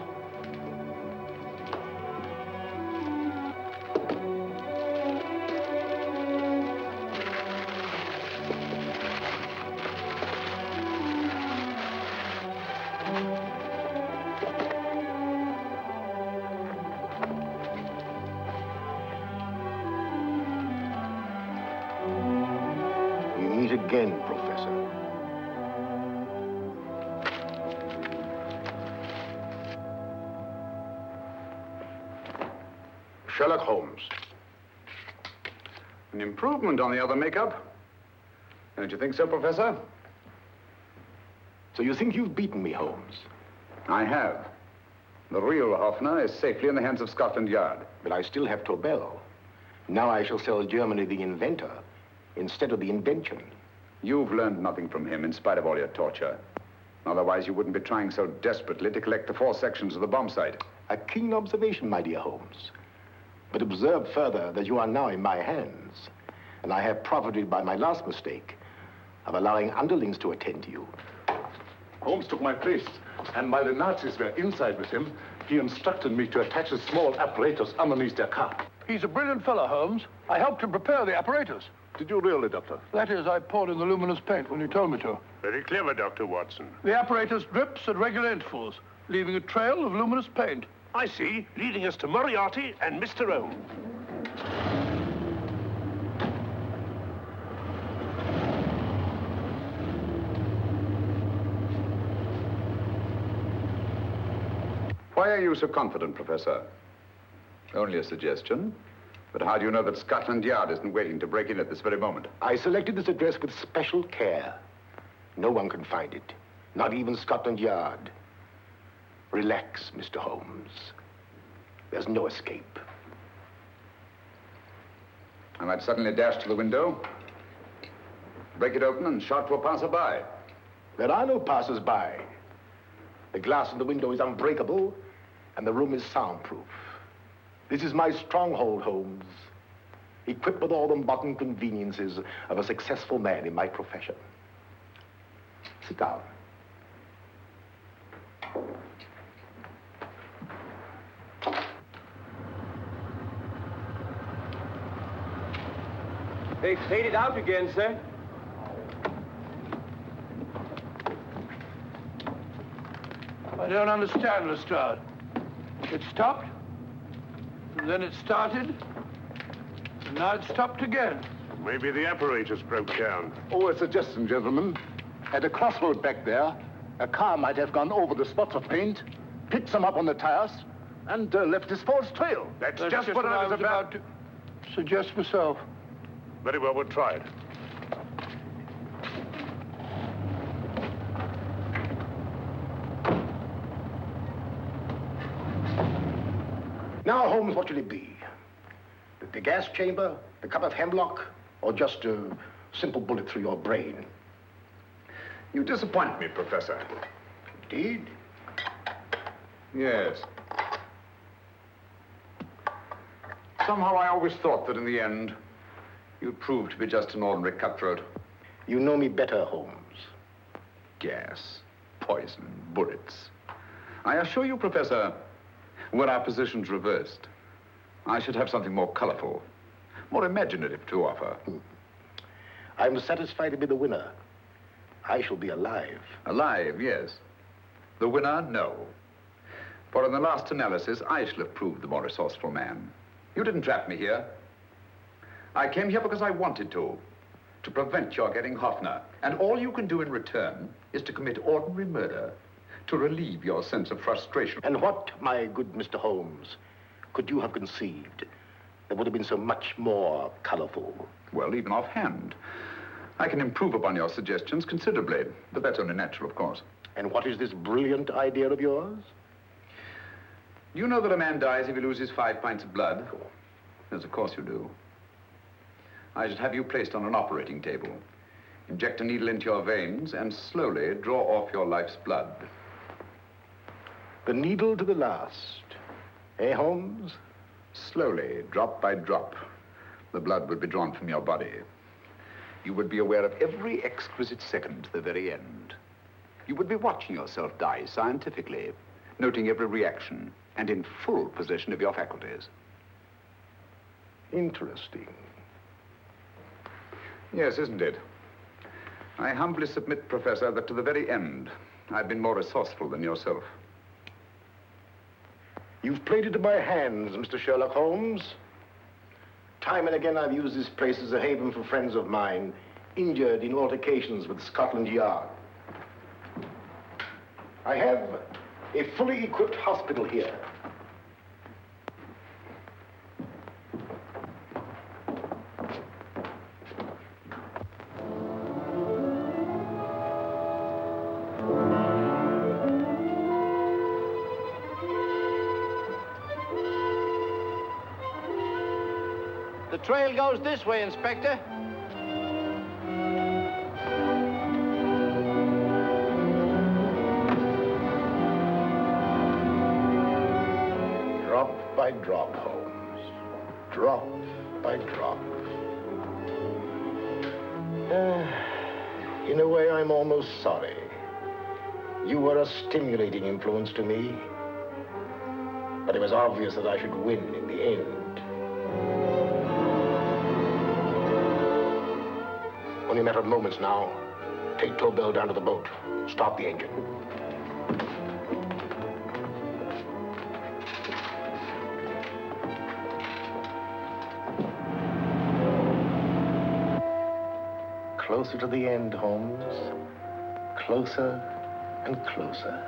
S4: We meet again, Professor. Sherlock Holmes.
S5: An improvement on the other makeup. Don't you think so, Professor?
S4: So you think you've beaten me, Holmes?
S5: I have. The real Hoffner is safely in the hands of Scotland Yard.
S4: But I still have Tobel. Now I shall sell Germany the inventor instead of the invention.
S5: You've learned nothing from him in spite of all your torture. Otherwise, you wouldn't be trying so desperately to collect the 4 sections of the bomb site.
S4: A keen observation, my dear Holmes. But observe further that you are now in my hands, and I have profited by my last mistake of allowing underlings to attend to you.
S20: Holmes took my place, and while the Nazis were inside with him, he instructed me to attach a small apparatus underneath their car.
S2: He's a brilliant fellow, Holmes. I helped him prepare the apparatus.
S20: Did you really, Doctor?
S2: That is, I poured in the luminous paint when you told me to.
S15: Very clever, Dr. Watson.
S2: The apparatus drips at regular intervals, leaving a trail of luminous paint.
S15: I see, leading us to Moriarty and Mr. Holmes.
S5: Why are you so confident, Professor? Only a suggestion. But how do you know that Scotland Yard isn't waiting to break in at this very moment?
S4: I selected this address with special care. No one can find it, not even Scotland Yard. Relax, Mr. Holmes. There's no escape.
S5: I might suddenly dash to the window, break it open, and shout to a passerby.
S4: There are no passers-by. The glass in the window is unbreakable, and the room is soundproof. This is my stronghold, Holmes, equipped with all the modern conveniences of a successful man in my profession. Sit down.
S14: They faded out again, sir.
S2: I don't understand, Lestrade. It stopped, and then it started, and now it stopped again.
S15: Maybe the apparatus broke down.
S20: Oh, a suggestion, gentlemen. At a crossroad back there, a car might have gone over the spots of paint, picked some up on the tires, and left his false trail.
S15: That's just what I was about
S2: to suggest myself.
S15: Very well, we'll try it.
S4: Now, Holmes, what will it be? The gas chamber, the cup of hemlock, or just a simple bullet through your brain?
S5: You disappoint me, Professor.
S4: Indeed?
S5: Yes. Somehow I always thought that in the end, you'd prove to be just an ordinary cutthroat.
S4: You know me better, Holmes.
S5: Gas, poison, bullets. I assure you, Professor, were our positions reversed, I should have something more colorful, more imaginative to offer.
S4: I'm satisfied to be the winner. I shall be alive.
S5: Alive, yes. The winner, no. For in the last analysis, I shall have proved the more resourceful man. You didn't trap me here. I came here because I wanted to prevent your getting Hoffner. And all you can do in return is to commit ordinary murder to relieve your sense of frustration.
S4: And what, my good Mr. Holmes, could you have conceived that would have been so much more colorful?
S5: Well, even offhand, I can improve upon your suggestions considerably, but that's only natural, of course.
S4: And what is this brilliant idea of yours?
S5: You know that a man dies if he loses 5 pints of blood? Yes, of course you do. I should have you placed on an operating table, inject a needle into your veins, and slowly draw off your life's blood.
S4: The needle to the last. Eh, Holmes?
S5: Slowly, drop by drop, the blood would be drawn from your body. You would be aware of every exquisite second to the very end. You would be watching yourself die scientifically, noting every reaction, and in full possession of your faculties.
S4: Interesting.
S5: Yes, isn't it? I humbly submit, Professor, that to the very end, I've been more resourceful than yourself.
S4: You've played into my hands, Mr. Sherlock Holmes. Time and again, I've used this place as a haven for friends of mine, injured in altercations with Scotland Yard. I have a fully equipped hospital here.
S19: The trail goes this way, Inspector.
S4: Drop by drop, Holmes. Drop by drop. In a way, I'm almost sorry. You were a stimulating influence to me. But it was obvious that I should win in the end. Only a matter of moments now. Take Tobel down to the boat. Start the engine. Closer to the end, Holmes. Closer and closer.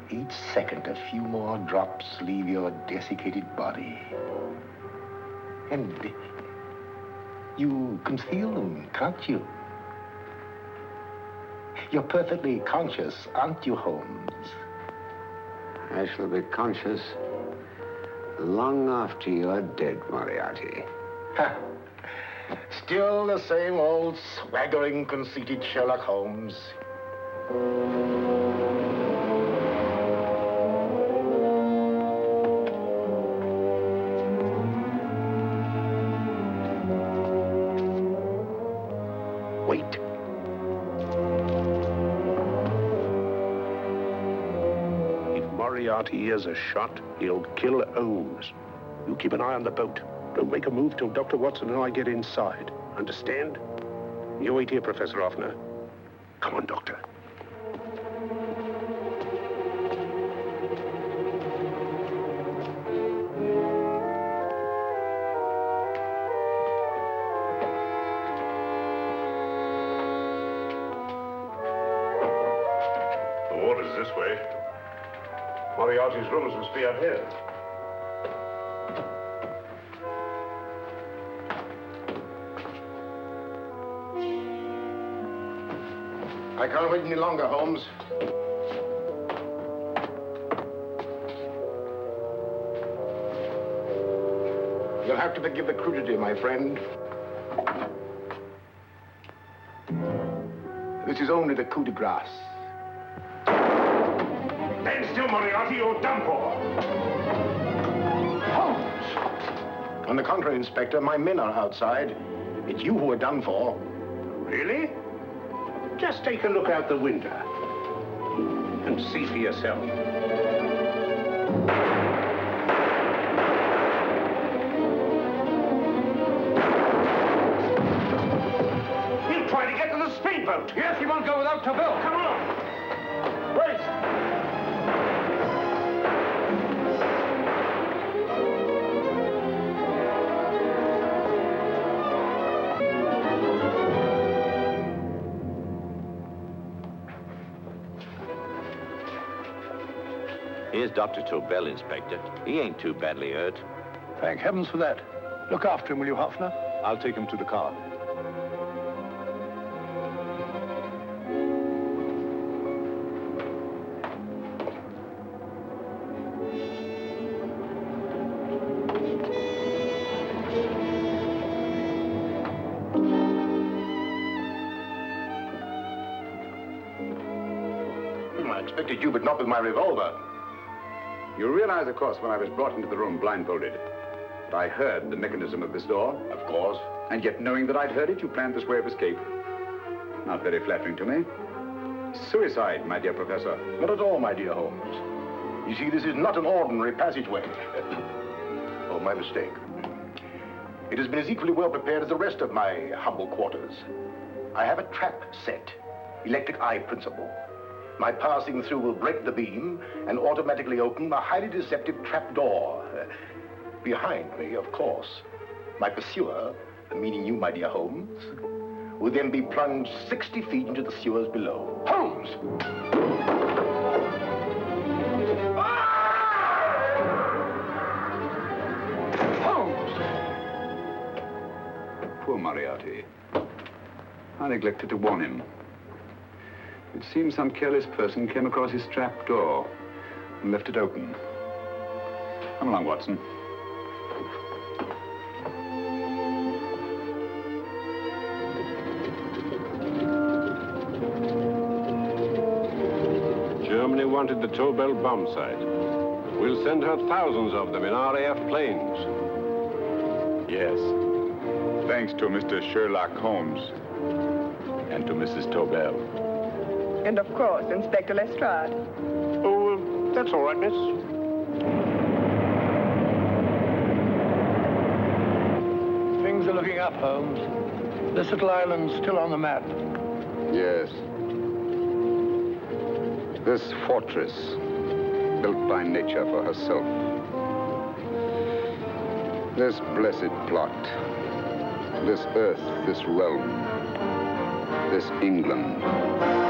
S4: Each second, a few more drops leave your desiccated body. And you can feel them, can't you? You're perfectly conscious, aren't you, Holmes?
S1: I shall be conscious long after you're dead, Moriarty.
S4: Ha! Still the same old swaggering, conceited Sherlock Holmes. Wait.
S15: If Moriarty hears a shot, he'll kill Holmes. You keep an eye on the boat. Don't make a move till Dr. Watson and I get inside. Understand? You wait here, Professor Offner. Come on, Doctor.
S9: The water's this way. Moriarty's rooms must be out here.
S4: I can't wait any longer, Holmes. You'll have to forgive the crudity, my friend. This is only the coup de grace.
S15: Stand still, Moriarty, you're done for.
S4: Holmes! On the contrary, Inspector, my men are outside. It's you who are done for.
S15: Really? Just take a look out the window and see for yourself. He'll try to get to the speedboat.
S2: Yes, he won't go without Tobel.
S15: Come on.
S4: Wait!
S21: Here's Dr. Tobel, Inspector. He ain't too badly hurt.
S2: Thank heavens for that. Look after him, will you, Hoffner?
S5: I'll take him to the car.
S4: I expected you, but not with my revolver.
S5: You realize, of course, when I was brought into the room blindfolded, that I heard the mechanism of this door?
S4: Of course.
S5: And yet, knowing that I'd heard it, you planned this way of escape. Not very flattering to me. Suicide, my dear Professor.
S4: Not at all, my dear Holmes. You see, this is not an ordinary passageway. Oh, my mistake. It has been as equally well prepared as the rest of my humble quarters. I have a trap set, electric eye principle. My passing through will break the beam and automatically open a highly deceptive trap door. Behind me, of course, my pursuer, meaning you, my dear Holmes, will then be plunged 60 feet into the sewers below. Holmes!
S5: Holmes! Poor Moriarty. I neglected to warn him. It seems some careless person came across his trap door and left it open. Come along, Watson.
S15: Germany wanted the Tobel bomb site. We'll send her thousands of them in RAF planes.
S5: Yes. Thanks to Mr. Sherlock Holmes and to Mrs. Tobel.
S11: And of course, Inspector Lestrade.
S15: Oh, that's all right, miss.
S2: Things are looking up, Holmes. This little island's still on the map.
S5: Yes. This fortress, built by nature for herself. This blessed plot. This earth, this realm. This England.